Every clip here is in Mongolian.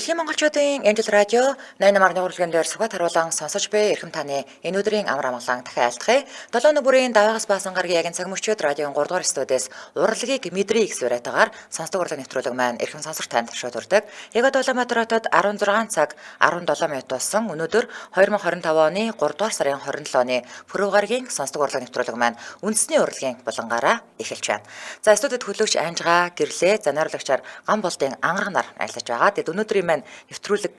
Дэлхийн монголчуудын Эмжил радио 88.1 урлагийнээр сүхбат харуулан сонсож буй эрхэм таны энэ өдрийн амар амгалан дахин айлтгая. 7 нүрийн даваагаас баасан гаргийн яг цаг мөчид радион 3 дугаар студиэс урлагийг мэдрээ их сураатагаар сонсдог урлаг нэвтрүүлэг маань эрхэм сонсогч танд шууд хүрдэг. Яг Улаанбаатар хотод 16 цаг 17 минут болсон. Өнөөдөр 2025 оны 3 дугаар сарын 27 оны пүрэв гарагийн сонсдог урлаг нэвтрүүлэг маань үндэсний урлагийн булангаараа эхэлж байна. За студид хөлөөгч Анжгаа гэрлээ. За найруулагчаар ган болдын ангараг нар ажиллаж байгаа. Тэгэд өнөөдрийн маань нэвтрүүлэг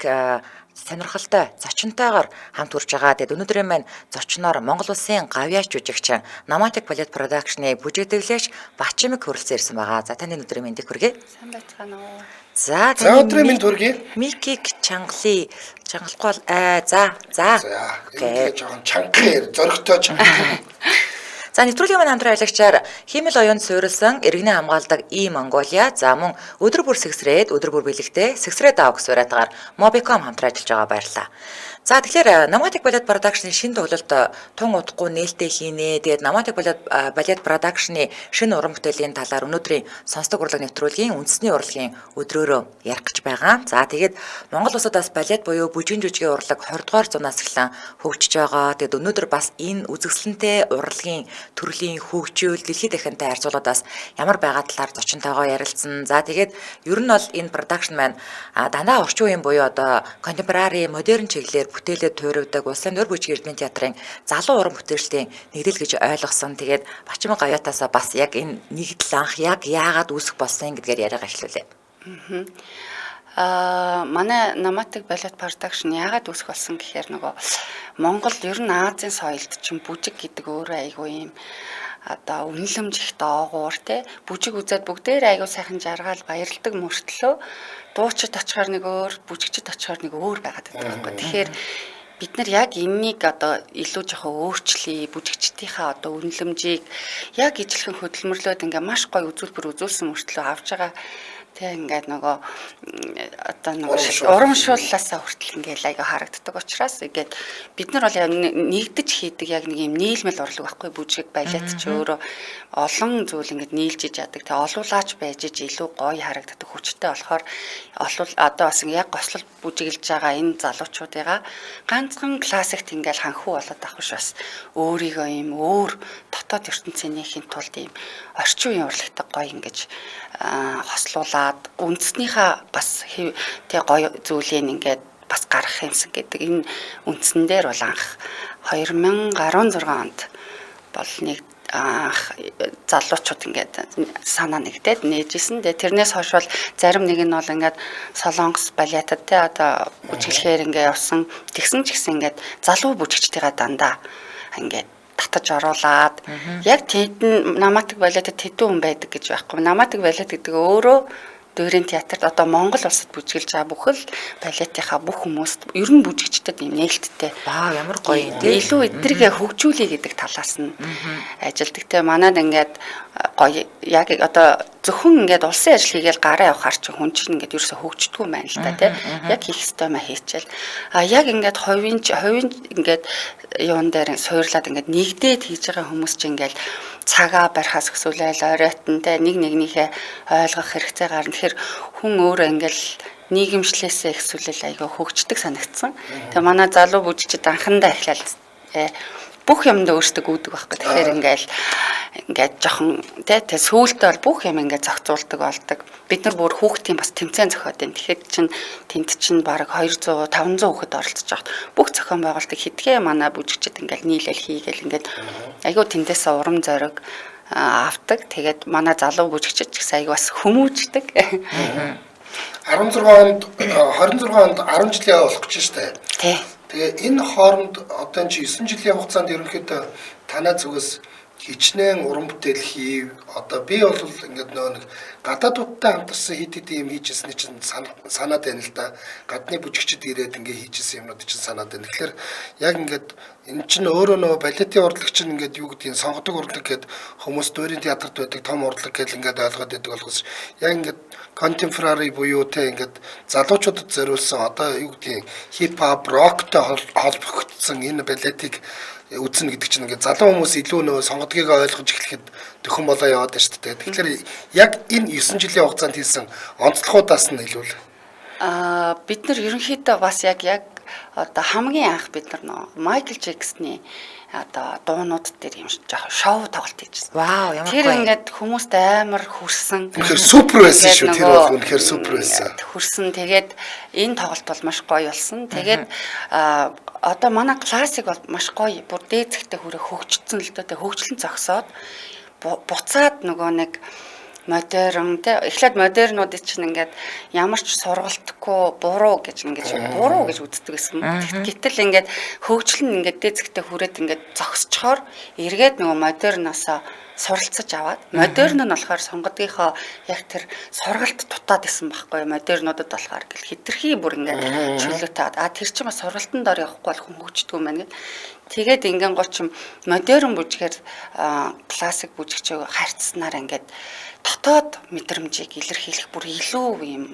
сонирхолтой зочинтойгоор хамт хүрч байгаа. Тэгэд өнөөдрийн маань зочноор Монгол Улсын гавьяач жүжигчин Nomatic Ballet Production-ы бүжигдэглэгч Бачимэг хөрөлцөн ирсэн байгаа. За таны өдрийн мэндийг хүргэе. Сайн байцгаана уу. За өдрийн мэнд хүргэе. Микийг чангалахгүй бол за. Окей. Жохон чангахэр зөрөгтэй чангах. За нэвтрүүлгийн маань хамтран аялагчаар химэл оюунд суурилсан иргэний хамгаалдаг Монголиа за мөн өдөр бүр сэгсрээд өдөр бүр бэлэгтээ сэгсрээд авах сураатгаар Mobicom хамтран ажиллаж байгаа баярлалаа. За тэгэхээр Nomatic Ballet Production-ийн шинэ тоглолт тун удахгүй нээлттэй хийнэ. Тэгээд Nomatic Ballet Production-ийн шинэ уран бүтээлийн талаар өнөөдрийн сонсдог урлаг нэвтрүүлгийн үндэсний урлагийн өдрөөрөө ярих гэж байгаа. За тэгээд Монгол улсад бас балет буюу бүжгийн жүжигийн урлаг 20 дугаар зуунаас эхлэн хөгжиж байгаа. Тэгээд өнөөдөр бас энэ үзэсгэлэнтэй урлагийн төрлийн хөгжөөл дэлхийд дахинтай харьцуулаад бас ямар байгаа талаар зочинтойгоо ярилцсан. За тэгээд ер нь бол энэ production маань дандаа орчин үеийн буюу одоо contemporary модерн чиглэлээр бүтээлээ туйравдаг улсын нөр бүжиг эрдэнэ театрын залуу уран бүтээлчдийн нэгдэл гэж ойлгосон. Тэгээд Бачимэг гавьяатаасаа бас яг энэ нэгдэл анх яг яагаад үүсэх болсон гэдгээр яриагаа эхлүүлээ. Манай Nomatic Ballet Production яагаад үүсэх болсон гэхээр нөгөө Монгол ер нь Азийн соёлд чинь бүжиг гэдэг өөрөө айгүй юм одоо үнэлэмж их доогуур те бүжиг үзээд бүгдээр айгүй сайхан жаргаал баярлдаг мөртлөө дуучид очихоор нэг өөр бүжигчд очихоор нэг өөр байгаад байдаг байхгүй. Тэгэхээр бид нар яг энэнийг одоо илүү жоохон өөрчлөе бүжигчдийнхаа одоо үнэлэмжийг яг ижлэхэн хөдөлмөрлөөд ингээ маш гоё үзүүлбэр үзүүлсэн мөртлөө авж байгаа тэг ингээд нөгөө одоо нөгөө урамшууллаасаа хүртэл ингээд аяга харагддаг учраас ингээд бид нар бол нэгдэж хийдэг яг нэг юм нийлмэл урлаг байхгүй бүжиг балет ч өөрөө олон зүйл ингээд нийлж иж яадаг тэг олуулаач байж иж илүү гоё харагддаг хүчтэй болохоор одоо бас яг гослол бүжиглж байгаа энэ залуучуудыгаа ганцхан классикт ингээд ханхуу болоод авах биш бас өөрийгөө юм өөр дотоод ертөнцийнийхин тулд юм орчин үеийн урлагтай гоё ингэж хослуулаад үндэснийхаа бас тэг гоё зүйлийг ингээд бас гаргах юмсан гэдэг энэ үндсэн дээр бол анх 2016 онд бол нэг залуучууд ингээд санаа нэгдээд нээжсэн. Тэгээ тэрнээс хойш бол зарим нэг нь бол ингээд солонгос балетад те одоо бүжиглэхээр ингээд явсан. Тэгсэн ч гэсэн ингээд залуу бүжигчдийнхаа дандаа ингээд татаж оруулаад яг тэдэн Nomatic Ballet-д тэдэн хүн байдаг гэж байхгүй. Nomatic Ballet гэдэг өөрөө дөрийн театрт одоо Монгол улсад бүжиглж байгаа бүхэл балетынхаа бүх хүмүүст ер нь бүжигчдэд юм нээлттэй. Ямар гоё юм те. Илүү эдрийгээ хөгжүүлээ гэдэг талаас нь ажилдаг те. Манайд ингээд гоё яг одоо зөвхөн ингээд улсын ажил хийгээл гараа явахаар чи хүн чинь ингээд ерөөсө хөгждөггүй юм байна л та те. Яг хийх ёстой маа хийчихэл. Яг ингээд хувийн ингээд юун дээр суурлаад ингээд нэгдээд хийж байгаа хүмүүс чинь ингээд цагаа барихаас өсөөлөл оройтон те нэгнийхээ ойлгох хэрэгтэй гарна. Тэгэхээр хүн өөрөө ингээл нийгэмшлээсээ ихсүүлэл айгаа хөгждөг санагдсан. Тэгээ манай залуу бүжигчид анхандаа эхлээл бүх юмд өөрсдөө гүйдэг байхгүй. Тэгэхээр ингээд жоохон тэ сүүлдээ бол бүх юм ингээд зохицуулдаг болдог. Бид нар бүр хүүхдийн бас тэмцээн зохиод байна. Тэгэхээр тэнд чинь бараг 200 500 хүүхэд оролцож байгаа. Бүх зохион байгуулалтыг хэдгээ манай бүжигчид ингээд нийлэл хийгээл ингээд айгүй тэндээсээ урам зориг авдаг. Тэгээд манай залуу бүжигчид ч гэсэн айгүй бас хүмүүждэг. 26 онд 10 жилийн болох гэж штэ. Тий. Тэгээ энэ хооронд одоо энэ 9 жилийн хугацаанд ерөнхийдөө танаа зүгээс хичнээн уран бүтээл хийв. Одоо би бол ингээд нэг гадаадуудтай хамтарсан хэд юм хийжсэний чинь санаад байна л да. Гадны бүжигчд ирээд ингээд хийжсэн юмнууд чинь санаад байна. Тэгэхээр яг ингээд энэ чинь өөрөө нөгөө балетын урлаг чинь ингээд юу гэдгийг сонгодог урлаг гэд хүмүүс дөрийн театрт байдаг том урлаг гэж ингээд ойлгоод байдаг болохоос яг ингээд contemporary буюу те ингээд залуучуудад зориулсан одоо юу гэдгийг хип хоп роктой холбогдсон энэ балетыг үзнэ гэдэг чинь ингээд залуу хүмүүс илүү нөгөө сонгодгийг ойлгож эхлэхэд төхөн болоо яваад байна шүү дээ. Тэгэхээр яг энэ 9 жилийн хугацаанд хийсэн онцлогуудаас нь хэлвэл Бид нар ерөнхийдөө бас яг одоо хамгийн анх бид нар Майкл Джексны одоо дуунууд дээр юм жоохон шоу тоглолт хийжсэн. Вау, ямар Тэр гоё. ингээд хүмүүст амар хүрсэн. Тэгэхээр супер байсан шүү. Тэр бол үнэхээр супер байсан. Хүрсэн. Тэгээд энэ тоглолт бол маш гоё болсон. Тэгээд одоо манай классик бол маш гоё. Бүр дээцэгтэй хүрээ хөгжсөн л дөө. Хөгжлөн зогсоод буцаад нөгөө нэг модерн те эхлээд модернуудыг чинь ингээд ямар ч сургалтгүй буруу гэж үздэг гэсэн. Гэтэл ингээд хөгжил нь ингээд дээцэгтэй хүрээд ингээд зогсчхоор эргээд нөгөө модерноосоо суралцаж аваад модерн нь болохоор сонгодгийнхоо яг тэр сургалт дутаад исэн байхгүй модернуудад болохоор гэл хитрхи бүр ингээд чөлөөтэй тэр чинь бас сургалтын дор явахгүй бол хүн хөгждөг юм байна гэл. Тэгээд ингээд гоч модерн бүжгээр классик бүжигчээ харьцснаар ингээд дотоод мэдрэмжийг илэрхийлэх бүр илүү юм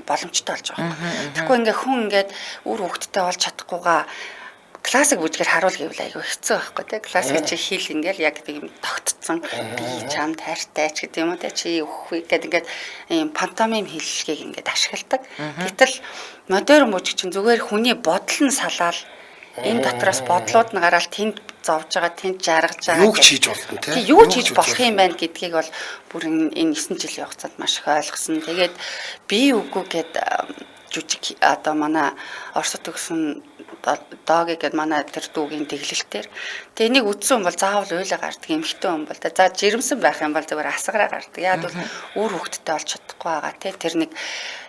боломжтой болж байгаа. Тэгэхгүй ингээ хүн ингээд үр хөвгттэй болж чадахгүйгаа классик бүжгээр харуул гэвэл айгүй хэцүү байхгүй тий. Классик чи хэл ингээл яг тийм тогтцсон би чамд хайртай ч гэдэг юм уу тий чи өөхүй гэдэг ингээд юм пантомим хэллэгийг ингээд ашигладаг. Гэтэл модерн бүжиг чинь зүгээр хүний бодол нь салаал энэ дотроос бодлууд нь гараад тэнд зовж байгаа, тэнд жаргаж байгаа. Юу ч хийж болно тий. Юу ч хийж болох юм байна гэдгийг бол бүр энэ 9 жилийн хугацаанд маш их ойлгосон. Тэгээд би үгүй гэд жүжиг одоо манай Оросд төгсөн дооги гэд манай тэр дүүгийн тэглэлтээр тэгээ энийг үтсэн хүн бол заавал уйлаа гардаг эмхтэн хүн бол за жирэмсэн байх юм бол зүгээр асгараа гардаг. Яг бол үр хөвгттэй болж чадахгүй байгаа тий тэр нэг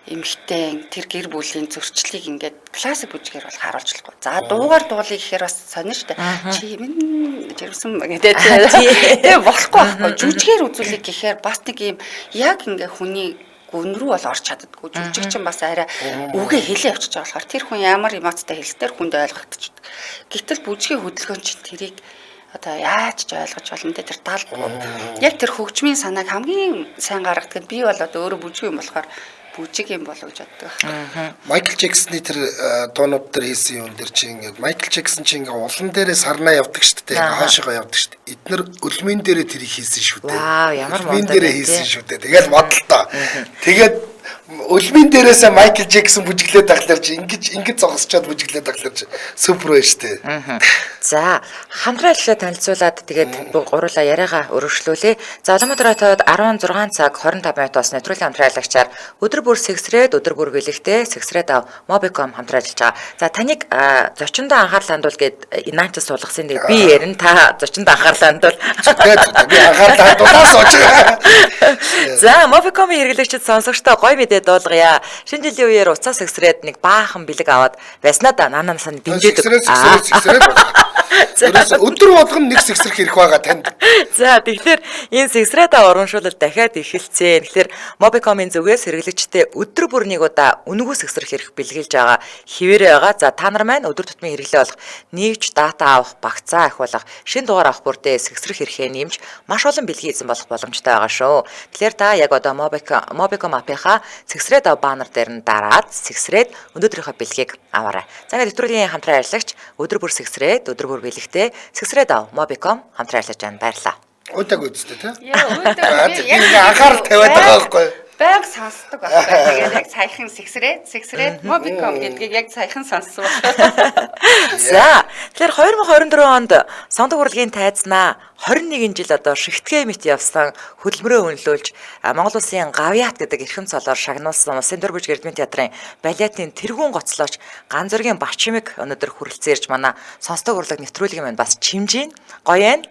эмхтэн тэр гэр бүлийн зөрчлийг ингээд классик бүжгээр бол харуулж болохгүй. За дуугаар дуулъя гэхээр бас сонир штэ. Чи жирэмсэн гэдэг тий болохгүй байхгүй. Жүжигээр үзүүлэх гэхээр бас нэг юм яг ингээ хүний гүн рүү бол орч чаддаггүй. Жүжиг чинь бас арай үгээ хэлээ явчихж байгаа болохоор тэр хүн ямар эмоцтой хэлснээр хүнд ойлгогдчихдаг. Гэтэл бүжгийн хөдөлгөөн чинь тэрийг одоо яаж ч ойлгож болно те тэр талбар. Яг тэр хөгжмийн санааг хамгийн сайн гаргадаг. Би бол одоо өөрөө бүжиг юм болохоор бүжиг юм болов гэж боддог. Майкл Джексны тэр дуунууд дээр хийсэн юм дээр чи ингээд Майкл Джексон чи ингээд улан дээрээ сарнаа явдаг шүү дээ. Хаашаа явдаг шүү дээ. Эднэр өлмийн дээрээ тэрийг хийсэн шүү дээ. Вау, ямар өлмийн дээрээ хийсэн шүү дээ. Тэгэл модалтай. Тэгээд өлмийн дээрээсээ Майкл Джексон бүжиглээд тахлаар чи ингэж зогсчоод бүжиглээд тахлаар чи супер байж тээ. За хамтран ажиллаа танилцуулаад тэгээд гурлаа яриагаа өргөжлүүлээ. За Улаанбаатар хотод 16 цаг 25 минут бас нэвтрүүлгийн хамтраалагчаар өдөр бүр сэгсрээд өдөр бүр бэлэгтэй сэгсрээд ав Mobicom хамтран ажиллаж байгаа. За таныг зочиндоо анхаарал хандуул гэд наачаас суулгасан. Тэгээд би ярина та зочиндоо анхаарал хандуул. Тэгээд би анхаарал хандуулаад сууж байгаа. За Mobicom-ийн хэрэглэгчид сонсогчдоо гоё мэдээ дуулгая. Шинэ жилийн үеэр уцаа сэгсрээд нэг баахан бэлэг аваад байснаа да наанаас нь дэмжиж Сэгсрээд өдөр болгон нэг сэгсрэх хэрэг байгаа танд. За тэгэхээр энэ сэгсрээд урамшуулалт дахиад эхэлцээ. Тэгэхээр Mobicom-ийн зүгээс хэрэглэгчтэй өдөр бүр нэг удаа үнэгүй сэгсрэх хэрэг бэлгэлж байгаа хിവэрэ байгаа. За та нар маань өдөр тутмын хэрэглээ болох нийвч дата авах, багцаа ахиулах, шин дугаар авах бүртээ сэгсрэх хэрэгээ нэмж маш олон бэлгийн эзэн болох боломжтой байгаа шүү. Тэгэхээр та яг одоо Mobicom app-ийнхаа сэгсрээд баннер дээр нь дараад сэгсрээд өнөөдрийнхөө бэлгийг аваарай. За ингээд нэвтрүүлгийн хамтран ажиллагч өдөр бүр сэгсрээд өдөр бүр бэлэгтэй сэгсрээд Mobicom хамтран ажиллаж байна. Баярлалаа. Уйдаг үстэй тий. Яа өөдөө би анхаарал тавиад байгаа байхгүй. Байг сонсдог байна. Тэгээд яг саяхан сэгсрээд Mobicom гэдгийг яг саяхан сонссон. За тэгэхээр 2024 онд сондог урлагийн тайзнаа 21 жил одоо шигтгэе мэт явсан хөдөлмөрөө үнэлүүлж Монгол Улсын Гавьяат гэдэг эрхэм цолоор шагнуулсан Улсын дур бүжиг эрдэмтэн театрын балетын тэргүүн гоцлооч Ган зургийн Бачимэг өнөөдөр хүрэлцээрж манай сонсдог урлаг нэвтрүүлгийн маань бас чимжийн гоё байна.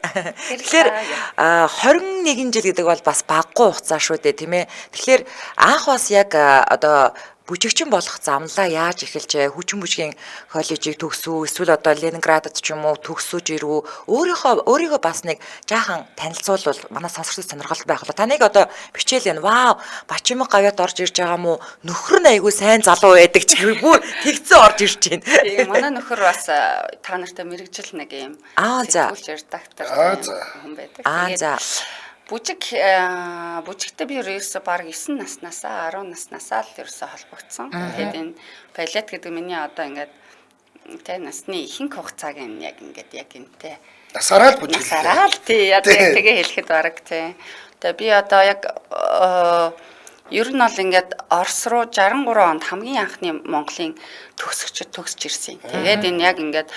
Тэгэхээр 21 жил гэдэг бол бас баггүй хугацаа шүү дээ тийм ээ. Тэгэхээр анх бас яг одоо бүжигчин болох замлаа яаж эхэлжээ? Хүчин бүжгийн коллежийг төгсөө, эсвэл одоо Ленинградд ч юм уу төгсөж ирв. Өөрийгөө бас нэг жаахан танилцуулбал манай сонсогчдод сонирхолтой байх болоо. Таныг одоо бичээл энэ вау, Бачимэг Гавьяат орж ирж байгаа мó? Нөхөр нь айгүй сайн залуу байдаг ч бүр тэгцэн орж ирж байна. Тэгээ манай нөхөр бас та нартай мэрэгжил нэг юм сэтгүүлч редактор хүн байдаг. За бүжигтэй би ерөөсө баг 9 наснасаа 10 наснасаа л ерөөсө холбогдсон. Тэгээд энэ балет гэдэг миний одоо ингээд тэ насны ихэнх хугацааг нь яг ингээд яг энтэй насараа л бүжиглээ. Насараа л тий яг тэгээ хэлэхэд бараг тий. Тэгээд би одоо яг Ер нь бол ингээд Орос руу 63 онд хамгийн анхны Монголын төгсөгчд төгсөж ирсэн. Тэгээд энэ яг ингээд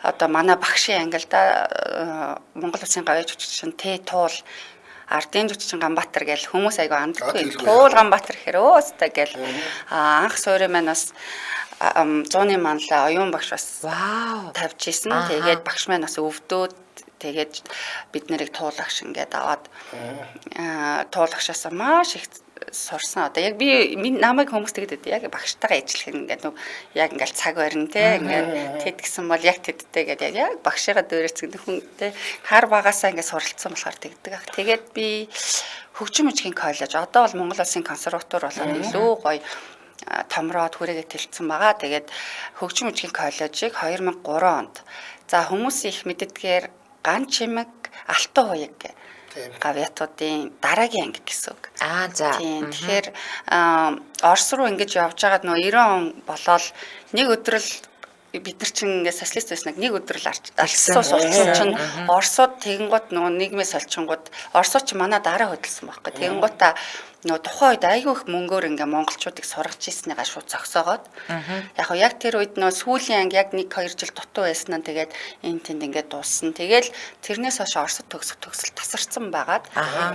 одоо манай багшийн ангилда Монгол Улсын гавьяа жүжигчин Т Туул Ардын жүжигчин Ганбаатар гэл хүмүүс айгу анддаггүй. Туул Ганбаатар гэхээр өөстэй гэл анх суурь маань бас 100-ны манлаа оюун багш бас тавьж исэн. Тэгээд багш маань бас өвдөөд тэгээд бид нарыг туулагч ингээд аваад туулагчаас маш их сурсан. Одоо яг би намайг хүмүүс тэгэд яг багштайгаа ажиллах ингээд яг ингээд цаг барина те ингээд тэд гисэн бол яг тэдтэй гэдэг яг багшигаа дөөрөөцгөн хүнтэй хар багасаа ингээд суралцсан болохоор тэгдэг ах. Тэгээд би хөгжим мужийн коллеж одоо бол Монгол Улсын консерватори болоод илүү гоё томроод хүрээгээ тэлцсэн байгаа. Тэгээд хөгжим мужийн коллежийг 2003 онд за хүмүүс их мэддгээр Ган чимэг алтан хуяг гавьяатуудын дараагийн анги гэсэн үг. За. Тэгэхээр Орос руу ингэж явж байгаад нөө 90 он болоод нэг өдрөл бид нар чинь ингээд социалист байснаг нэг өдрөл алсан суулцсан чинь Оросууд тэгэнгუთ нөгөө нийгмээс олчингууд Оросууд ч манай дараа хөдөлсөн байхгүй. Тэгэнгуутаа нөгөө тухайн үед айгүй их мөнгөөр ингээ монголчуудыг сургаж ийснийгаа шууд зогсоогоод яг тэр үед нөгөө сүүлийн анги яг 1-2 жил дутуу байсан нь тэгээд энэ тэнд ингээ дууссан. Тэгэл тэрнээс хойш Оросд төгсөл тасарсан байгаад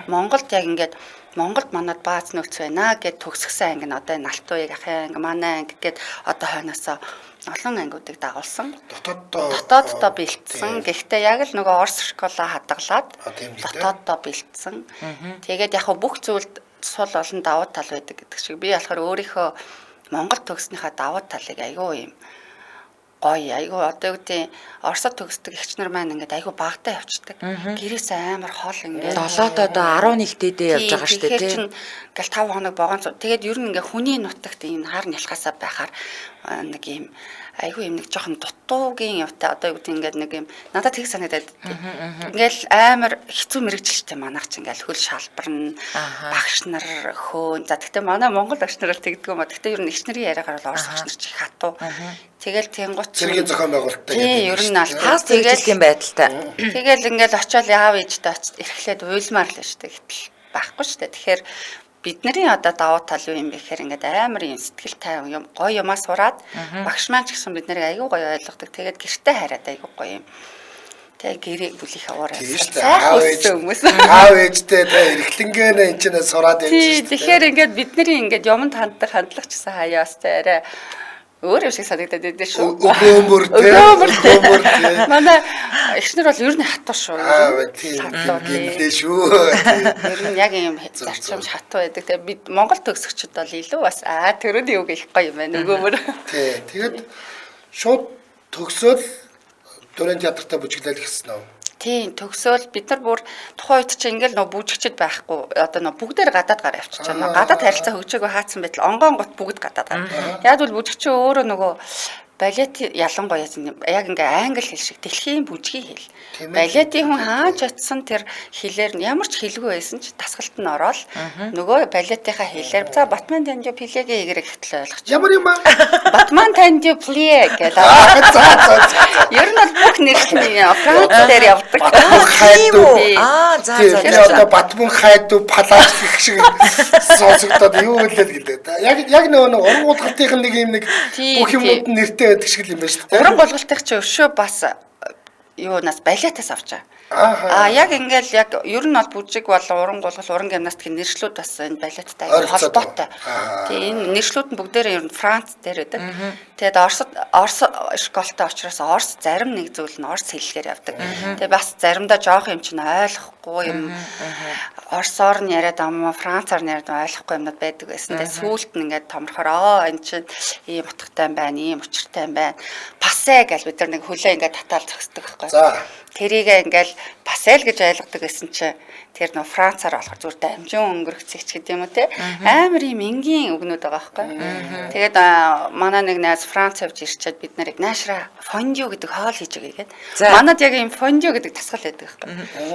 Монголд яг ингээд Монголд манад бааз нөхц байна гэд төгсгсөн анги нь одоо энэ Алтууяг ахын анги манай анги гэд одоо хойноосоо олон ангиудыг дагуулсан. Дотооддоо бэлдсэн. Гэхдээ яг л нөгөө Орос школаа хадгалаад дотооддоо бэлдсэн. Тэгээд яг бүх зүйлд сул олон давуу тал байдаг гэдэг шиг би болохоор өөрийнхөө Монгол төгснөхийн давуу талыг айгүй юм гоё айгүй одоо үгтэй Оросд төгсдөг эгч нар маань ингээд айгүй багтаа явцдаг. Гэрээс амар хол ингээд 7-д одоо 11 дэдээ явж байгаа шүү дээ тийм. Ингээл 5 хоног богоон. Тэгээд ер нь ингээд хүний нутагт энэ хар нялхасаа байхаар нэг юм айгүй юм нэг жоохон дутуугийн явтай одоо юу гэдэг ингээд нэг юм надад тэг санагдаад ингээл амар хэцүү мэрэгчлээ манайх ч ингээл хөл шалбарна багш нар хөөн за гэхдээ манай Монгол багш нар л тэгдэг юм а гэхдээ ер нь эгч нарын яриагаар бол Орос багш нар ч их хатуу тэгэл тэнгуут зэргийн зохион байгуулалттай тийм ер нь аль таас тэгжлийн байдалтай тэгэл ингээл очиод яав ээжтэй эрхлээд уйлмаар л шүү дээ гэтэл байхгүй шүү дээ тэгэхээр бидний одоо давуу тал юу юм бэ гэхээр ингээд амар юм сэтгэл тайван юм гоё юмаа сураад багш маань ч гэсэн бид нарыг аягүй гоё ойлгодог. Тэгээд гэртээ хараад аягүй гоё юм. Тэгээд гэрээ бүлих аваарай. Аав ээжтэй та эрхлэнгэнэ энэ ч нэ сураад явж байна. Тэгэхээр ингээд бидний ингээд юмд ханддаг хандлага ч гэсэн хаяас таарай. Өөр юм шиг санагдаад байдаг шүү. Өгөөмөр тий. Манай эхнэр бол ер нь хатуу шүү. Тийм гинлээ шүү. Ер нь яг юм зарчимч хатуу байдаг. Тэгээ бид Монгол төгсөгчд бол илүү бас төрөнд юу гэх гоё юм байна. Өгөөмөр. Тий. Тэгээд шууд төгсөөл Дөрөн театртаа бүжиглэл гэсэн үү? Тийм төгсөөл бид нар бүр тухайн үед чинь ингээл нөө бүжигчд байхгүй одоо нөө бүгдээр гадаад гараа явчихж байгаа. Гадаад харилцаа хөгжөөгөө хаацсан байтал онгоон гот бүгд гадаад гараа. Яг бол бүжигч өөрөө нөгөө балет ялангуяа яг ингээ англи хэл шиг дэлхийн бүжгийн хэл. Балетийн хүн хааж очсон тэр хэлээр ямар ч хэлгүй байсан ч тасгалт нь ороод нөгөө балетийнхаа хэлээр за Батман танд плегээ игрэх гэтэл ойлгоч. Ямар юм аа? Батман танд пле гэдэг. Ер нь бол бүх нэршний Франц дээр явдаг. За. Одоо Батман хайду палаш гэх шиг сонсогдоод юу хэлээд гэлээ. Яг нөгөө урангуулгалтын нэг юм нэг бүх юмуд нэртэй байдаг шиг юм байна шүү дээ. Уран болголтын чи өшөө бас юунаас балетаас авчаа. Яг ингээл яг ер нь бол бүжиг болон уран гулгал уран гимнастикийн нэршлүүд бас энэ балеттай холбоотой. Тэгээ энэ нэршлүүд нь бүгдээрээ ер нь Франц дээр байдаг. Тэгээд Орос школтой учраас Орос зарим нэг зүйл нь Орос хэллэгээр явдаг. Тэгээ бас заримдаа жоох юм чинь ойлгохгүй юм. Оросоор нь яриад амаа Францаар нь яриад ойлгохгүй юмнууд байдаг байсан. Тэгээ сүүлд нь ингээд томрохоор энэ чинь ийм утгатай юм байна, ийм учиртай юм байна. Пасэ гэж бид нар нэг хөлөө ингээд татаал зогсдог байхгүй. За. Тэрийгээ ингээл пасэл гэж ойлгодог гэсэн чинь тэр нөө Францаар болохоор зүгээр дамжин өнгөрөх зэгч гэдэг юм уу те амар юм энгийн үгнүүд байгаа байхгүй. Тэгээд манай нэг найз Франц явж ирчээд бид нарыг наашра фондио гэдэг хоол хийж өгье гэдэг. Манад яг юм фондио гэдэг тасгал байдаг байхгүй.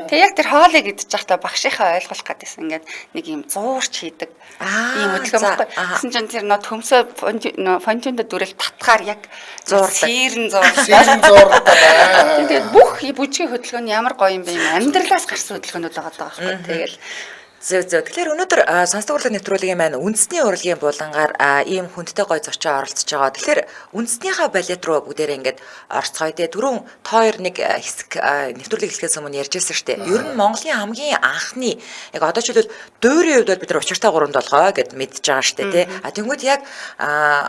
Тэгээд яг тэр хоолыг идчих байхдаа багшийнхаа ойлгох гэдсэн ингээд нэг юм зуурч хийдэг ийм хөдөлгөөн байхгүй. Гэсэн чинь тэр нөө төмсөө фондионд дүрэл татгаар яг сэрэн зуурдаг. Тэгээд бүх бүжгийн хөдөлгөөн ямар гоё юм бэ юм амьдралаас гарсан хөдөлгөөнүүд байгаа байхгүй. Тэгэл Тэгэхээр өнөөдөр сонсдог урлаг нэвтрүүлгийн маань үндэсний урлагийн булангаар ийм хүндтэй гой зочин оролцож байгаа. Тэгэхээр үндэснийхээ балет руу бүгдээрээ ингээд орцгоё. Тэгээ түрүүн тоор нэг хэсэг нэвтрүүлэг эхлэхээс өмнө ярьжсэн шүү дээ. Ер нь Монголын хамгийн анхны яг одоо ч хэлбэл дуурийн хувьд бол бид нар учиртай гурван толгой гэд мэдж байгаа шүү дээ, тий. Тэнгүүд яг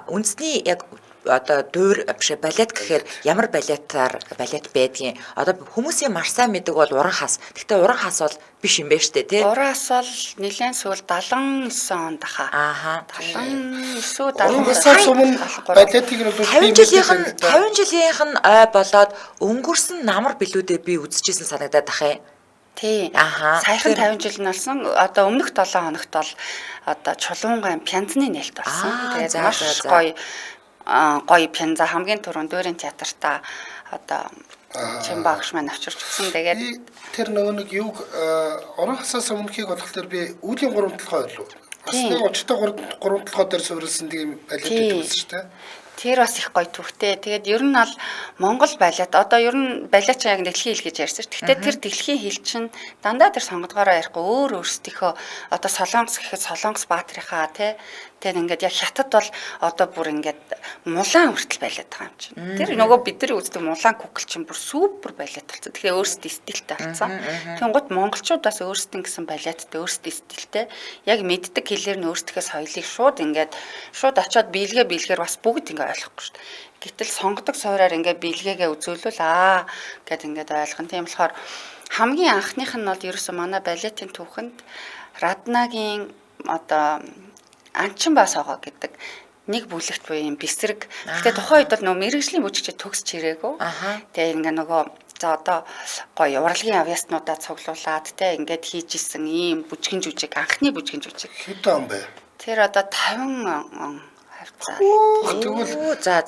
үндэсний яг одоо дуур биш балет гэхээр ямар балет байдгийг одоо хүмүүсийн маш сайн мэддэг бол уран хас. Гэхдээ уран хас бол биш юм байна штэ тий. Уран хас бол нэлээд сүүл 79 онд хаа. 79 өмнө балетыг нь 50 жилийнх нь ой болоод өнгөрсөн намар билүүдээ би үзчихсэн санагдаад ах юм. Тий. Саяхан 50 жил нь болсон. Одоо өмнөх 7 хоногт бол одоо чулуунгаан пянзны нээлт болсон. Тэгээд маш гоё пянза хамгийн түрүүнд Дүүрийн театртаа одоо чин багш маань авчирч өгсөн. Тэгээд тэр нөгөө нэг юг уран хасаас өмнөхийг болохоор би үүдийн гурамтлагаа байлуу. Бас нэг очтой гурамтлагаа дээр суурилсан тийм балет байсан шүү дээ. Тэр бас их гоё төвхтэй. Тэгээд ер нь бол Монгол балет одоо ер нь балет ч яг дэлхийн хэл гэж ярьсан шүү. Гэхдээ тэр дэлхийн хэл чинь дандаа тэр сонгодгоороо ярихгүй өөрсдийнхөө одоо Солонгос гэхэд Солонгос баатрийнхаа тий. Тэгээд ингээд яг хятад бол одоо бүр ингээд мулаан хүртэл балет байгаа юм чинь. Тэр нөгөө бидний үздэг мулаан кукл чинь бүр супер балет болсон. Тэгэхээр өөрсдөө стилтэй болсон. Тэнгууд монголчуудаас өөрсдийн гэсэн балеттэй өөрсдийн стилтэй яг мэддэг хэлээр нь өөрсдийнхээ соёлыг шууд очиод биелгээр бас бүгд ингээд ойлгохгүй шүү дээ. Гэтэл сонгодог суураар ингээд биелгээгээ үзүүлвэл гэд ингээд ойлгоно. Тийм болохоор хамгийн анхных нь бол ерөөсөө манай балетын түүхэнд Раднагийн одоо Анчин Басаага гэдэг нэг бүлэгт буюу юм бэсрэг. Гэтэ тухайн үед бол нөгөө мэрэгжлийн бүжигчид төгсч ирээгүй. Тэгээ ингээ нөгөө за одоо гоё урлагийн авьяаснуудаа цуглуулад те ингээд хийж исэн ийм бүжгэн жүжиг анхны бүжгэн жүжиг. Хэдэн он бэ? Тэр одоо 50 он хавцаа. Тэгвэл за.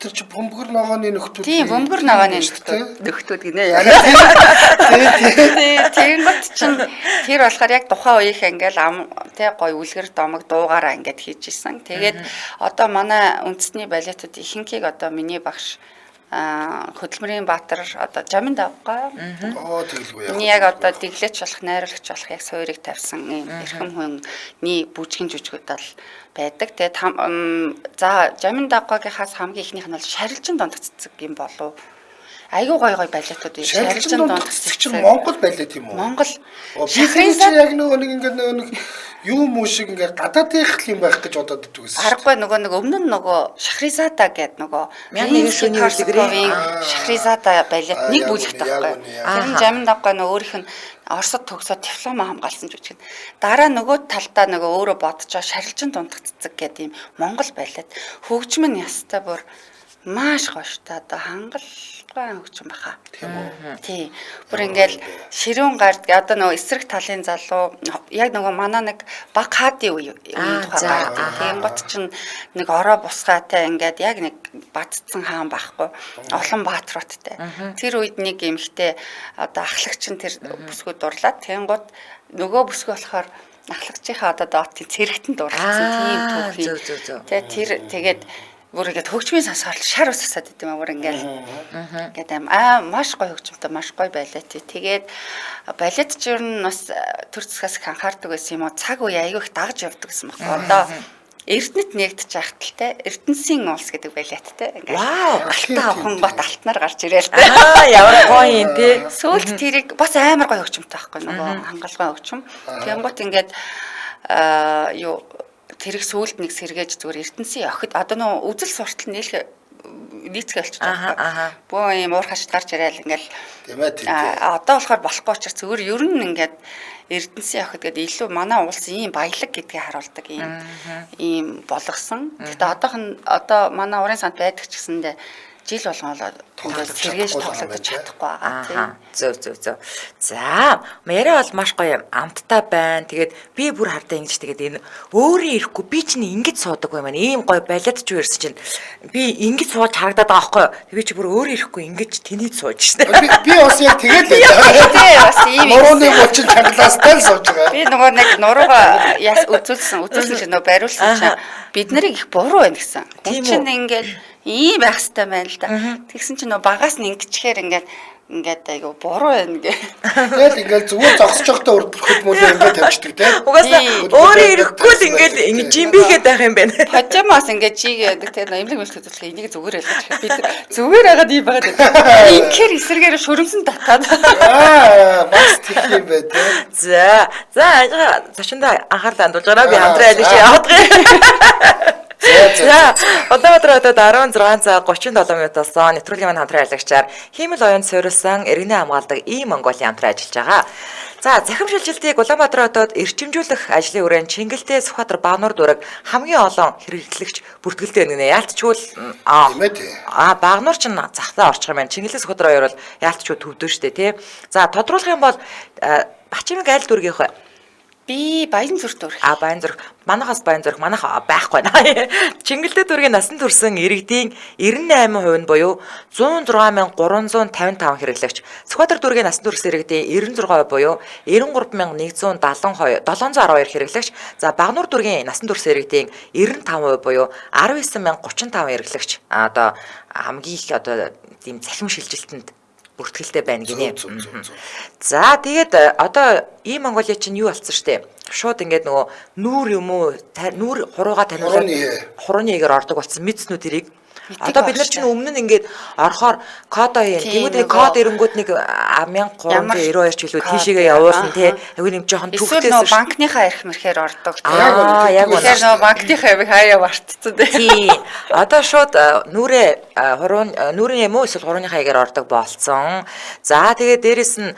Тэр чи бөмбөр ногооны нөхдүүд. Тийм бөмбөр ногооны нөхдүүд гинэ яа. Тэгэнгүүт чинь тэр болохоор яг тухайн үеийнхээ ингээл тий гоё үлгэр домог дуугаараа ингээд хийж исэн. Тэгээд одоо манай үндэсний балетууд ихэнхийг одоо миний багш хөдөлмөрийн баатар одоо Жамин давгаа. Тэгэлгүй яа. Яг одоо дэглэж болох, найруулагч болох яг суурийг тавьсан ийм эрхэм хүний бүжгийн жүжигүүд бол байдаг. Тэгээд за Жамин давгаагийнхаас хамгийн ихнийх нь бол шарилжин донд цэцэг юм болов. Айгуу гоё балетууд үү. Шарилжин донд цэцэг чинь Монгол балет юм уу? Монгол. Шахризад яг нөгөө нэг юу муу шиг ингээ гадаадынх юм байх гэж бодоод иддэг гэсэн. Аргагүй нөгөө өмнө нь нөгөө Шахризада гэдэг нөгөө мянган шүний үлгэрийн Шахризада балет нэг бүлэгт байхгүй. Тэр нь Жамин давгаа нөгөө өөрийнх нь Оросд төгсөөд диплома хамгаалсан жүжиг. Дараа нөгөө талдаа нөгөө өөрөө бодчоо шарилжин дундх цэцэг гэдэг юм Монгол балет. Хөгжим нь ястай бүр маш гоё шүү дээ. Одоо хангалуун хөгжим баха. Тийм үү? Тий. Бүр ингээл ширүүн гард одоо нөгөө эсрэг талын залуу яг нөгөө манай нэг баг хаадын үе тухай. Тийм гот чинь нэг ороо бусгаатай ингээд яг нэг бадцсан хаан байхгүй. Олон баатруудтай. Тэр үед нэг эмхтэй одоо ахлагч нь тэр бүсгүүд дурлаад тэнгууд нөгөө бүсгүй болохоор ахлагчийнхаа одоо доотын цэрэгтэн дурлсан тийм түүхий. Тэгээд бүр ингээд хөгжмийн сансгаал шар усасаад идэм амар ингээд маш гоё хөгжмөнтэй маш гоё балет. Тэгээд балет ч ер нь бас төр засгаас их анхаардаг байсан юм уу цаг үе аягүй их дагж явдаг гэсэн байна. Одоо Эрдэнэт нэгдэж ахталтай Эрдэнэсийн улс гэдэг балеттэй ингээд алтан авхан бат алтнаар гарч ирээл тэ. Ямар гоё юм те. Сүүлд тэрийг бас амар гоё хөгжмөнтэй байхгүй нөгөө хангалуун хөгжим. Тэнгуут ингээд юу тэрийг сүүлд нэг сэргээж зүгээр Эрдэнэсийн охид одоо нөө үзэл суртал нийцгээ болчихж байгаа. Бөө юм уурхаш гарч ирээл ингээл одоо болохоор болохгүй учраас зүгээр ер нь ингээд Эрдэнэсийн охид гэдэг илүү манай улс ийм баялаг гэдгийг харуулдаг ийм болгосон. Гэхдээ одоо манай урын санд байдаг ч гэсэндээ жил болгоно сэргээж тоглогдож чадахгүй байгаа тийм. Зөв. За, яриа бол маш гоё амттай байна. Тэгээд би бүр хардаа ингэж тэгээд энэ өөрөө ирэхгүй би чинь ингэж суудаг бай маань. Ийм гоё балет ч үерс чинь би ингэж сууж харагдаад байгаа байхгүй. Би чи бүр өөрөө ирэхгүй ингэж тэнийд сууж шнэ. Би бас яг тэгээд л тийм бас ийм нурууны булчин чангалаастай л сууж байгаа. Би нөгөө нэг нурууга яс үзүүлсэн чинь нөгөө бариулсан чинь бид нарыг их буруу байна гэсэн. Хүн чинь ингээд ийм байх хэрэгтэй байна л да. Тэгсэн чинь нөө багаас нь ингэчихээр ингээд айгу буруу байна гэ. Тэгэл ингээл зүгээр зогсож байхдаа урд хөдөлмөрлөө ингээд тавьчихдаг тийм. Угаасаа өөрөө ирэхгүй л ингээд ингэж жимбигээд байх юм байна. Пажамаас ингээд чигээд тэгээ эмнэлэг мэлэх хөдөлгөх энийг зүгээр ялгаж бид зүгээр хагаад ийм байгаад байна. Инхээр эсрэгээр шөрөмсөн татаад. Бас тийм юм бай тийм. За зочиндоо анхаарлаа хандуулж байгаа би хамтран айлж явах. За одоо 16 цаг 37 минут болсон. Нэвтрүүлгийн маань хамтран айлгчаар хиймэл оюунд суурилсан иргэний хамгаалдаг Монголын хамтран ажиллаж байгаа. За захим шилжилтийг Улаанбаатар хотод эрчимжүүлэх ажлын хүрээнд Чингэлтэй Сүхбаатар Баануур дүүрэг хамгийн олон хэрэглэгч бүртгэлтэй нэгнэ. Яалтчгүй Баануур ч захтаа орчих юм байна. Чингэлтэй Сүхбаатар хоёр бол яалтчгүй төвдөө штэ тий. За тодруулах юм бол Бачимэг айл дүүргийнх вэ? Би Баянзүрт дүүрэг. Баянзүрх. Манайхаас Баянзүрх манайх байхгүй наа. Чингэлтэй дүүргийн насанд хүрсэн иргэдийн 98% нь буюу 106,355 хэрэглэгч. Сүхбаатар дүүргийн насанд хүрсэн иргэдийн 96% буюу 93,172 712 хэрэглэгч. За Баануур дүүргийн насанд хүрсэн иргэдийн 95% буюу 19,035 хэрэглэгч. Одоо хамгийн их одоо тийм цахим шилжилтэнд бүртгэлтэй байна гинэ. За тэгээд одоо Монголиа чинь юу болсон штэ. Шууд ингээд нөгөө нүүр юм уу нүүр хурууга таниулаад хурууны эгээр ордог болсон мэдснүү тэрийг. Одоо бид нар чинь өмнө нь ингээд орохоор код хийн. Тэгвэл код ирэнгүүд нэг 1392 жилүүд тийшээгээ явуулсан тий. Аюу нэг жоохон төвхтэйсэн. Эсвэл банкныхаа эрх мэрхээр ордог. Яг үнэ. Тэгэхээр банкныхаа эрх хаяа бартцсан тий. Одоо шууд нүүрийн юм уу эсвэл хурууныхаа эгээр ордог болцсон. За тэгээд дээрэс нь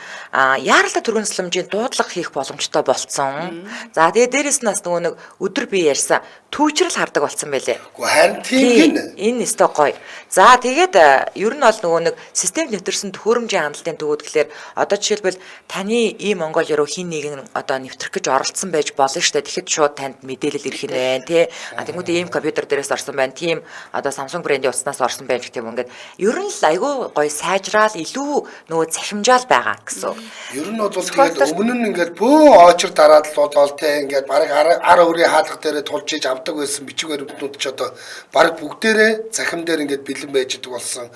яаралтай түргэнсэлмжийн дуудлага хийх боломжтой болцсон. За тэгээд дээрэс нь бас нөгөө нэг өдөр бие ярьсан түүчрэл хардаг болцсон байлээ. Гэхдээ харин тийм энэ өстой гоё. За тэгээд ер нь бол нөгөө нэг системд нэвтэрсэн төхөөрөмжийн хяналтын төвүүд гэхэлэр одоо жишээлбэл таны Монгол руу хин нэгэн одоо нэвтрэх гэж оролцсон байж болно шүү дээ. Тэгэхэд шууд танд мэдээлэл ирэх нь байна тий. Тэгмүүд компьютер дээрээс орсон байна. Тийм одоо Samsung брендийн утаснаас орсон байна гэх юм ингээд ер нь л айгүй гоё сайжраал илүү нөгөө захимжаал байгаа гэсэн. Ер нь бол тэгээд өмнө нь ингээд бөө очир дараад л болоо тий ингээд бараг ар өрийн хаалга дээрээ тулж иж авдаг байсан бичиг баримтнууд ч одоо бараг бүгдээрээ захим дээр ингээд бэлэн байж идэг болсон.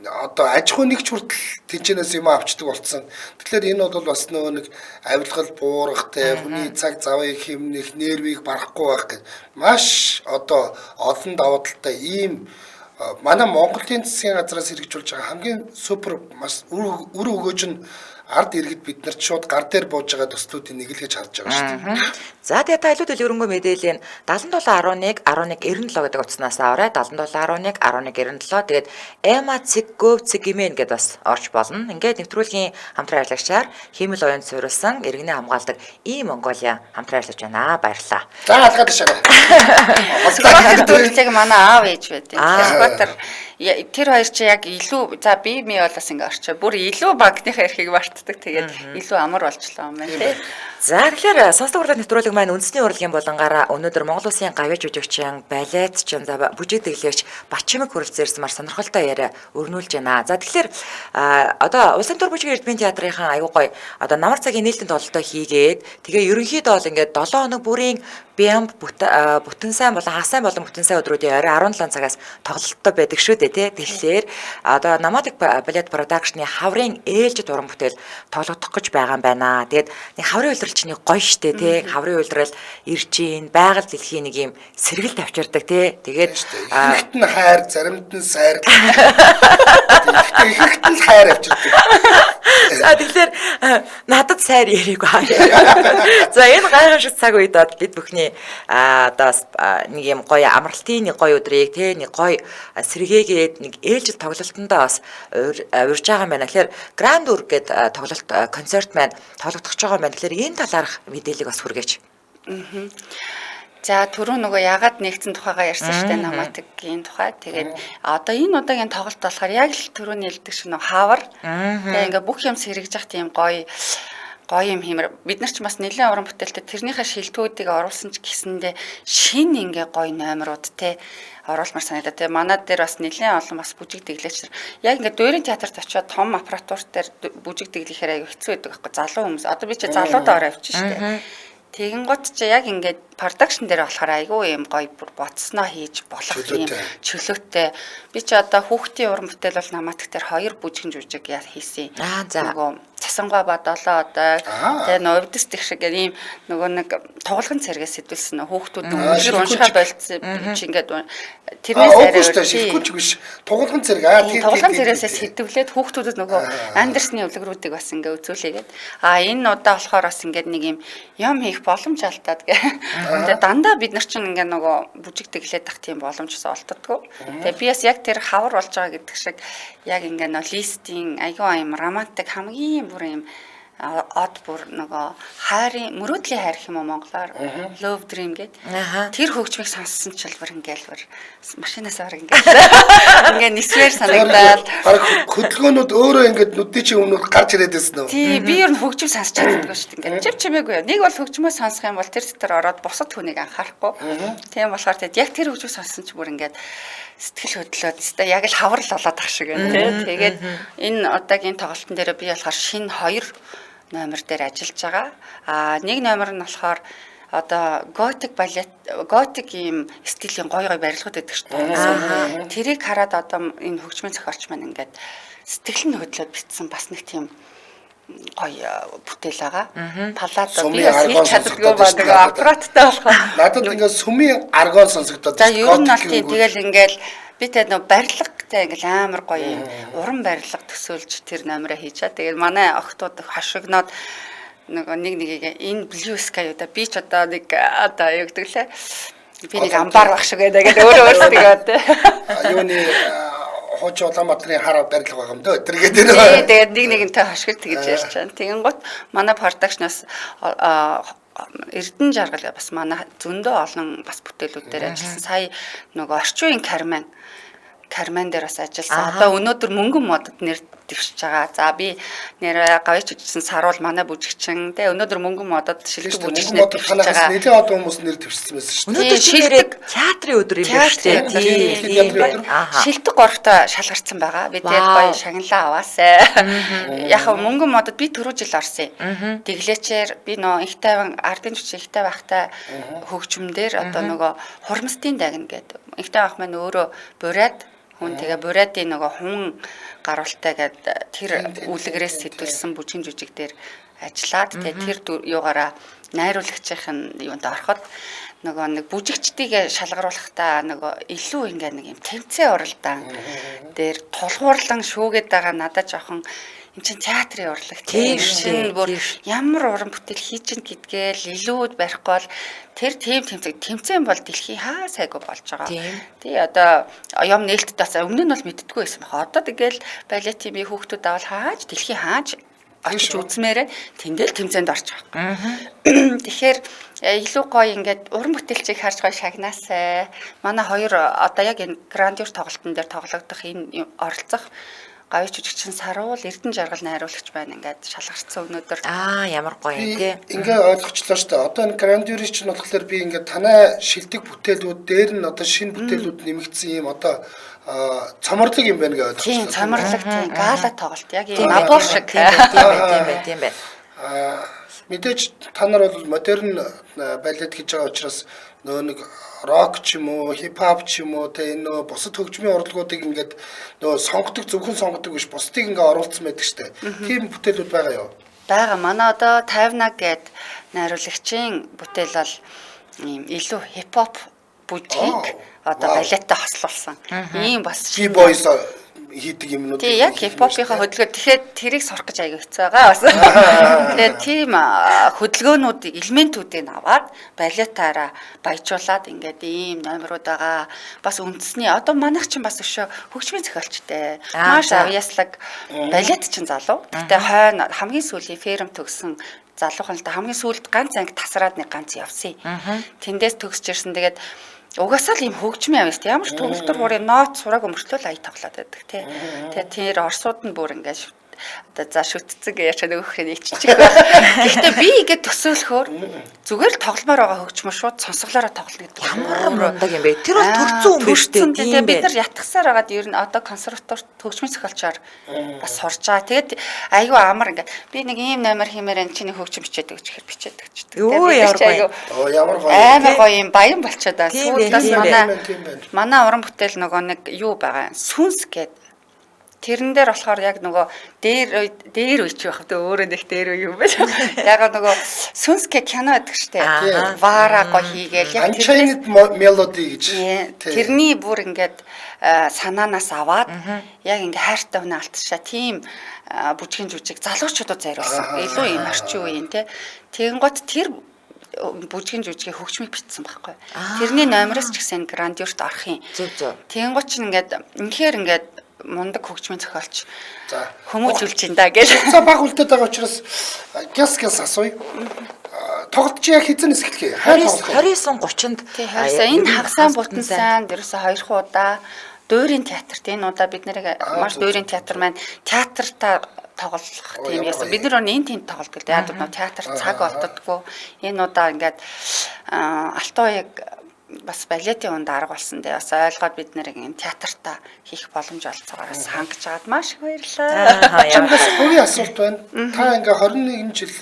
Одоо аж ахуй нэгч хүртэл тэнцэнээс юм авчдаг болсон. Тэгэхээр энэ бол бас нөгөө нэг авилгал буурахтай, хүний цаг завыг хэмнэх, нервийг барахгүй байх гэх маш одоо олон давуу талтай ийм манай Монголын засгийн газраас хэрэгжүүлж байгаа хамгийн супер маш үр өгөөж нь ард иргэд бид нарт шууд гар дээр бууж байгаа төслүүдийн нэг л гэж харж байгаа шүү дээ. За тэгээд та илүүдэл өрөнгөө мэдээллийн 7711 97 гэдэг утаснаас аваарай. 7711 1197 тэгээд ema.gov.gmail гэдээ бас орж болно. Ингээд нэвтрүүлгийн хамтран ажиллагчаар хиймэл оюунд суурилсан иргэний хамгаалдаг Монголиа хамтран ажиллаж байна. Баярлалаа. За алгаад шаарай. Сүхбаатар дүүрэг манай аав ээж байдیں۔ Сүхбаатар тэр хоёр чи яг илүү за би болоос ингээ орчоо. Бүр илүү банкныхаа эрхийг бартдаг. Тэгээд илүү амар болчлоо юм байна тий. За тэгэхээр сонсдог урлаг нэвтрүүлэг маань үндэсний урлагийн болонгаараа өнөөдөр Монгол Улсын гавьяа жүжигчин, балетчин, бүжиг дэглэгч Бачимэг хүрэлцэн ирсэн мар сонирхолтой яриа өрнүүлж байна. За тэгэхээр одоо Улсын төр бүжиг эрдмийн театрынхаа аюу гой одоо намар цагийн нээлттэй тоглолтоо хийгээд тэгээ ерөнхийдөө бол ингээд 7 хоног бүрийн бямб бүтэн сайн болон хассайн болон бүтэн сайн өдрүүдийн орой 17 цагаас тоглолттой байдаг шүү дээ тий. Тэгэхээр одоо Намадаг балет продакшны хаврын ээлжид уран бүтээл тоглогдох гэж байгаа юм байна. Тэгээд нэг хаврын үйлрэл чинь гоё штэ тий. Хаврын үйлрэл иржийн байгаль дэлхийн нэг юм сэргэлт авчирдаг тий. Тэгээд ихт нь хайр, заримд нь сайр. Ихт нь хайр авчирдаг. За тэгэхээр надад сайр яриаг аа. За энэ гайхамшигт цаг үед бид бүхний одоо нэг юм гоё амралтын нэг гоё өдрийг тий нэг гоё сэргээгээд нэг ээлжид тоглолтондоо бас урьж байгаа юм байна. Тэгэхээр Grand Tour гэдэг тоглолт концерт маань тоглогдож байгаа юм байна. Тэгэхээр энэ талаарх мэдээллийг бас хүргээч. За түрүү нөгөө ягаад нэгдсэн тухайгаа ярьсан шүү дээ Наматгийн тухай. Тэгээд одоо энэ удаагийн тоглолт болохоор яг л түрүүний хэлдэг шиг нөгөө хавар. Тэгээд ингээ бүх юм сэргэж явах тийм гоё юм хиймэр. Бид нар ч бас нэлээд уран бүтээлтэй тэрнийхээ шилтгүүдийг оруулсан ч гэсэндээ шин ингээ гоё номерууд те оруулмар санагдаа. Тэгээ манад дээр бас нэлээд олон бас бүжиг дэглэгч яг ингээ дуурийн театрт очиод том аппаратур дээр бүжиг дэглэхээр аяг хэцүү байдаг байхгүй залуу хүмүүс. Одоо би чи залуудаа орой авчих шүү дээ. Тэгэн гот чи яг ингээд продакшн дээр болохоор айгүй юм гоё боцсноо хийж болох юм чөлөөтэй. Би чи одоо хүүхдийн уран бүтээл бол намаатг дээр 2 бүжгэн жүжиг хийсэн. За. Нөгөө цасангаа бадолоо одоо тэгээ новдс гэх шиг ийм нөгөө нэг тоглогын цэргээс сэтүүлсэн хүүхдүүд өндөр уншихаа болцсон чи ингээд тэрнээс арай шилгүүч биш тоглогын цэрэг тоглогын цэргээс сэтвлээд хүүхдүүдэд нөгөө Андерсны өвлөгрүүдийг бас ингээд үзүүлээгээд энэ удаа болохоор бас ингээд нэг юм хийх боломж алдаад гэ. Тэгээ дандаа бид нар чинь ингээд нөгөө бүжиг тэглээд тах тийм боломж олддоггүй. Тэгээ би бас яг тэр хавар болж байгаа гэдэг шиг яг ингээд нөө листинг айгүй юм романтик хамгийн бүр юм од бүр нөгөө хайрын мөрөөдлийн хайр гэх юм уу монголоор love dream гэдэг. Тэр хөгжмийг сонссон ч бол ингээл машинаас орох ингээд нисвэр санагдаад хөдөлгөөнүүд өөрөө ингээд нүдний чи өмнө гарч ирээд байсан уу? Тий, би ер нь хөгжим сонсч чаддаггүй шүү дээ. Ингээд чимээгүй. Нэг бол хөгжмөө сонсох юм бол тэр дотор ороод бусад хүнийг анхаарахгүй. Тийм болохоор тэгээд яг тэр хөгжмөө сонссон ч бүр ингээд сэтгэл хөдлөөд өстой яг л хаврал болоод ах шиг байна тий. Тэгээд энэ удаагийн тоглолтын дээр би болохоор шинэ 2 номер дээр ажиллаж байгаа. Нэг номер нь болохоор одоо готик балет готик ийм стилийн гой барилгууд байдаг шүү дээ. Тэрийг хараад одоо энэ хөгжмийн зохиолч маань ингээд сэтгэл нь хөдлөөд битсэн бас нэг тийм гоё бүтээл байгаа. Палада би бас хийж чаддгүй байгаа аппараттай болохоор надад ингээд сүмийн аргон сонсогдоод за ер нь бол тийм тэгэл ингээд би тэ нөө барилгатай ингээл амар гоё уран барилга төсөөлж тэр номероо хийчаа. Тэгээд манай охтууд хашигноод нөгөө нэг энэ blue sky удаа би ч одоо нэг одоо юу гэдэг лээ. Би нэг амбар баг шиг байдаг гэдэг өөрөө тэгээд юуны хооч Улаанбаатарын хар барилга байгаа юм дөө тэргээд нэ. Тэгээд нэгнтэй хашгил тэгж ярьж чана. Тэгэн гот манай продакшнаас Эрдэнэ жаргал бас манай зөндөө олон бас бүтээлүүд дээр ажилласан. Сая нөгөө орчин үеийн Кармен дээр бас ажилласан. Одоо өнөөдөр мөнгөн модод нэр дэвшиж байгаа. За би нэр гавьч үжсэн саруул манай бүжигчин. Тэ өнөөдөр мөнгөн модод шилдэг бүжигчнэр дэвшиж байгаа. Нэлээд одоо хүмүүс нэр дэвшсэн байсан шүү дээ. Өнөөдөр шилдэг театрын өдөр юм байна шүү дээ. Шилдэг горхтой шалгарсан байгаа. Би тэгээд гоё шагналаа аваасай. Яг мөнгөн модод би түрүү жил орсон. Тэглээчээр би нөө их тайван ардын жүжиг их тавихтай хөгжмөндөр одоо нөгөө хурмстын дагна гэдэг. Их тавих маань өөрөө бурайд хүн тэгээ буриадын нөгөө хүн гаруултай гэдэг тэр үлгэрээс сэтүүлсэн бүжгийн жүжиг дээр ажиллаад тэгээ тэр юугаараа найруулагчийн юунд ороход нөгөө нэг бүжигчдийг шалгаруулахдаа нөгөө илүү ингээ нэг юм тэмцээн уралдаан дээр тулгуурлан шүүгээд байгаа надад жоохон эн чин театрын урлаг тийм шин бүр ямар уран бүтээл хийж чинь гэдгээл илүүд барихгүй бол тэр тэмцээн бол дэлхий хаа сайгүй болж байгаа. Тий одоо юм нээлттэй бас өмнө нь бол мэддэггүй байсан баха. Одоо тэгэл балетын би хүүхдүүд авал хааж дэлхий хааж очиж үзмээрээ тэндэл тэмцээнд орчих байхгүй. Тэгэхээр илүү гоё ингээд уран бүтээлчийг харж гоё шагнаасай. Манай 2 одоо яг энэ грандиор тоглолтын дээр тоглогдох энэ оролцох гавьч жүжигчин саруул Эрдэнэ жаргал найруулагч байна ингээд шалгарцсан өнөөдөр. Ямар гоё тий. Ингээ ойлгочлоо шүү дээ. Одоо энэ грандиорич нь болохоор би ингээд танай шилдэг бүтээлүүд дээр нь одоо шинэ бүтээлүүд нэмэгдсэн юм одоо цоморлог юм байна гэж ойлгочлоо. Тийм цоморлог тийм гала тоглолт яг юм набор шиг тийм бай. Мэдээж та нар бол модерн балет хийж байгаа учраас нөө нэг рок ч юм уу, хипхоп ч юм уу тэ энэ нөө бусад хөгжмийн урлагуудыг ингээд нөө сонгодог зөвхөн сонгодог биш бусдыг ингээд оруулсан байдаг штэ. Тийм бүтээлүүд байгаа юу? Бага манай одоо 50 гэд найруулагчийн бүтээл бол ийм илүү хипхоп бүжгийг одоо балеттай хослуулсан. Ийм бас B-boys хийдэг юмнууд. Тий яг хипхопынхаа хөдөлгөөн тэгэхээр тэрийг сурах гэж аягүй хэцүү байгаа бас. Тэгээд тийм хөдөлгөөнүүдийг элементүүдийг аваад балетаараа баяжуулаад ингээд ийм номерууд байгаа. Бас үндэсний одоо манайх чинь бас өшөө хөгжмийн зохиолчтой. Маш авьяаслаг балет чинь залуу. Гэтэ хойно хамгийн сүүлийн ферм төгсөн залуухан л да хамгийн сүүлд ганц анги тасраад нэг ганц явсан. Тэндээс төгсөж ирсэн. Тэгээд угаасаа л юм хөгжмийн авьяастай ямар ч төгөлдөр бүрийн ноот сураагүй мөртлөө ая тоглоод байдаг тий. Тэгээд тэр орсууд нь бүр ингээд одоо за шүтцэг яачаа нөгөөхрийн иччих байх. Гэхдээ би ингээд төсөөлөхөөр зүгээр л тогломоор байгаа хөгжмөр шууд сонсголоороо тоглоно гэдэг. Ямар мундаг юм бэ? Тэр бол төрцөн юм биш үү? Тэгээ бид нар ятгсаар байгаад ер нь одоо консерваторт хөгжмийн зохиолчоор бас сурж байгаа. Тэгээд айгүй амар ингээд би нэг ийм номер хиймээр энэ чиний хөгжим бичээд өгч гэхээр бичээд өгч. Ямар гоё. Амар гоё юм баян болчиход байна. Тийм Манай уран бүтээл нөгөө нэг юу байгаа сүнс гэдэг. Тэрэн дээр болохоор яг нөгөө дээр үеч байх тэ өөрөө нэг дээр үе юм байна. Яг нөгөө сүнсгэ кино гэдэг штэ. Вара го хийгээл яг Unchained Melody гэж. Тэрний бүр ингээд санаанаас аваад яг ингээ хайртай хүнээ алтшаа тийм бүжгийн жүжиг залуучуудад зориулсан. Илүү юм орчин үеийн тэ. Тэгэнгუთ тэр бүжгийн жүжигийн хөгжмийг бичсэн байхгүй. Тэрний номероос ч гэсэн грандиорт орох юм. Тэгэнгуთ ч ингээд үнэхээр ингээд мундаг хөгжмийн зохиолч хүмүүжүүлж ин да гэж. За баг үлдээд байгаа учраас гяс асууя. Тоглолт чи яг хэзээ нисгэлхээ? 29:30-нд. Тий хайрсаа энэ хагсаан бутан сайн дэрсээ 2 удаа дуурийн театрт энэ удаа бид нэрийг маш дуурийн театр маань театртаа тоглох тийм яасан. Бид нар энэ тэнд тоглолт гэдэг. Яг нь театр цаг олддоггүй. Энэ удаа ингээд алтан уяг бас балетын үнд арга болсон дээ. Бас ойлгоод бид нэр ингэ театртаа хийх боломж олцоогоос хангаж байгаад маш их баярлалаа. Чамдас бүрийн асуулт байна. Та ингээ 21 жил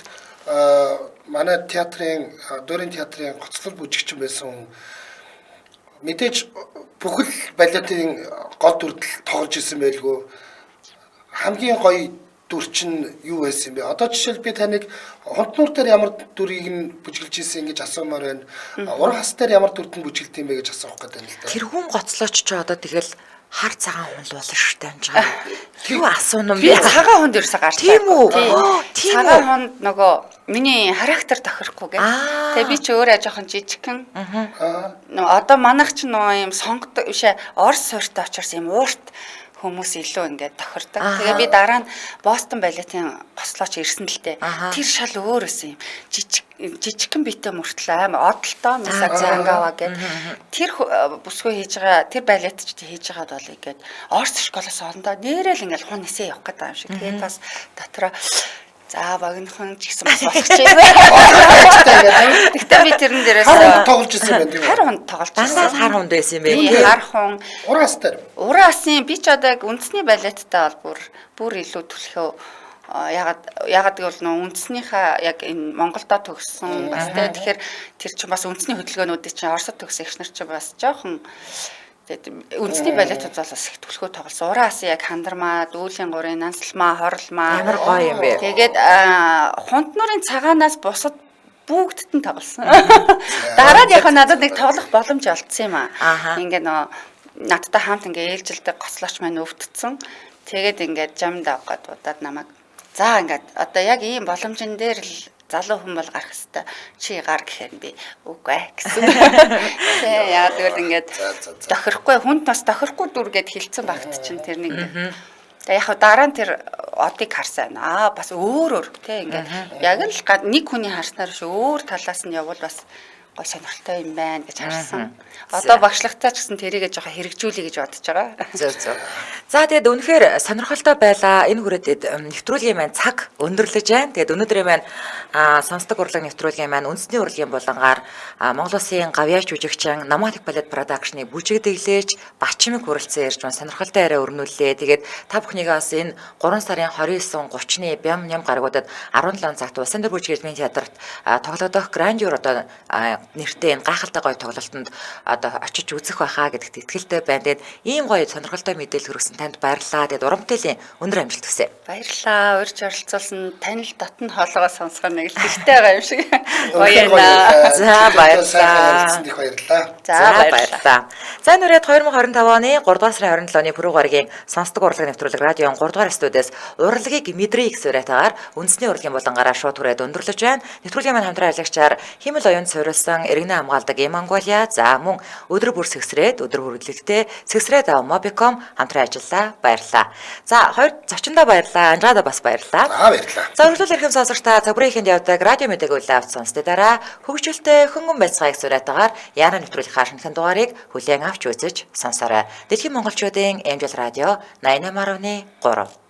манай театрын дуурийн театрын гоцлол бүжигчин байсан хүн мэдээж бүхэл балетын гол дүрдэл тоглож исэн байлгүй. Хамгийн гоё дүр чинь юу байсан бэ? Одоо жишээл би таныг хонтнуур дээр ямар дүрийг нь бүжиглэж ирсэн гэж асуумаар байна. Уран хас дээр ямар дүрд нь бүжиглд юм бэ гэж асуух гэдэг юм л да. Тэр хүн гоцлооч ч одоо тэгэл хар цагаан хүн л болно шүү дээ амжаа. Юу асууна юм би бэ? цагаан хүнд ерөөсө гарч. Тийм үү? Цагаан хүнд нөгөө миний характер тохирохгүй гэ. Тэгээ би ч өөрөө жоохон жижигхэн. Одоо манайх ч нөгөө юм сонгодог бишээ орс суурьтай очирсан юм уурт хүмүүс илүү ингээд тохирдог. Тэгээ би дараа нь Бостон балетын гослооч ирсэн л дээ. Тэр шал өөр өсөн юм. Жижигхэн битэй мөртлөө амар одолтой Мисазангава гэдэг. Тэр бүсгүй хийж байгаа тэр балетч хийж байгаа бол ингээд орс школоос олондоо нэрэл ингээд хун нисээ явах гэдэг юм шиг. Тэгээд бас дотроо за багийнхан ч гэсэн бас болох ч юм. Тэгтээ би тэрэн дээрээс тоглож ирсэн байна тийм үү? Хар хунд тоглож ирсэн. Дандаа хар хунд байсан юм бэ? Хар хун. Ураас дээр. Ураасын би ч одоо яг үндэсний балеттай бол бүр илүү түлхөө ягаад гэвэл нөө үндэснийхээ яг энэ Монголдо төгссөн бас тэгэхээр тэр чинь бас үндэсний хөдөлгөөнүүдийн чинь Оросд төгссөн ихнэр чинь бас жоохон үндэсний балетууд бол бас их түлхөө тоглосон. Ураасын яг хандармаа, дүүлийн гурийн нансалмаа, хорлмаа Ямар гоё юм бэ? Тэгээд хунт нурын цагаанаас бусад бүгдд нь тоглосон. Дараад яг надад нэг тоглох боломж олдсон юм аа. Ингээ нөө надтай хамт ингээ ээлжилдэг гослооч маань өвдцсэн. Тэгээд ингээд жамд авгаад удаад намайг за ингээд одоо яг ийм боломжн дээр л залуу хүн бол гарах хэвээр чи гар гэхээр би үгүй гэсэн. Тэ яа тэгвэл ингээд тохирохгүй хүнд бас тохирохгүй дүр гэд хэлсэн багт чинь тэр нэг. Тэгээ яг дараа нь тэр одыг харсан. Бас өөр тэ ингээд яг л нэг хүний харснаар биш өөр талаас нь явбал бас гой сонирхолтой юм байна гэж харсан. Одоо багшлагтаа ч гэсэн тэрийгээ жоохон хэрэгжүүлэе гэж бодож байгаа. Зөв. За тэгээд үнэхээр сонирхолтой байлаа. Энэ хүрээтэд нэвтрүүлгийн маань цаг өндөрлөж байна. Тэгээд өнөөдрийн маань сонсдог урлаг нэвтрүүлгийн маань үндэсний урлагийн булангаар Монгол Улсын гавьяач жүжигчин Номатик балет продакшны бүжигдэглэж Бачимыг хүрэлцэн ирж байна. Сонирхолтой арай өрнүүллээ. Тэгээд та бүхнийгээ бас энэ 3 сарын 29-30-ны бям ням гарагуудад 17 цагт Улсын дөр бүжиглэлийн театрт тоглодох Грандиор одоо нэртэй энэ гайхалтай гоё тоглолтод одоо очиж үзэх байхаа гэдэгт итгэлтэй байна. Тэгээд ийм гоё сонирхолтой мэдээлэл хүргэсэн танд баярлалаа. Тэгээд уран бүтээлийн өндөр амжилт хүсье. Баярлалаа. Урьж оролцуулсан танил дотн хоолойгоо сонсгоо нэг л хэрэгтэй байгаа юм шиг. Гоё байна. За баярлалаа. Баярлалаа. За баярлалаа. За энэ үрээд 2025 оны 3 дугаар сарын 27-ны пүрэв гарагийн сонсдог урлаг нэвтрүүлэг радион 3 дугаар студиэс урлагийг мэдрээ гэх суурьтаагаар үндэсний урлагийн булангаараа шууд хүрээд өндөрлөж байна. Нэвтрүүлгийн маань хамтран ажиллагчаар Химэл оюунд суурилсан иргэнэ хамгаалдаг Монголиа за мөн өдөр бүр сэгсрээд өдөр бүрэлдэхтэй сэгсрээд Mobicom хамтран ажиллаа. Баярлалаа. За хоёр зочиндоо баярлалаа. Анжаада бас баярлалаа. Баярлалаа. За өргөлөл эрхэм сонсогчдаа цагбрын ихэнд явдаг радио мэдээг үлээвч сонсдоо дараа хөгжөлтэй хөнгөн байцгааг суурьтаагаар яана нэвтрүүлэх хаашинхан дугаарыг хүлээн авч үзэж сонсоорой. Дэлхийн монголчуудын Эмжил радио 88.3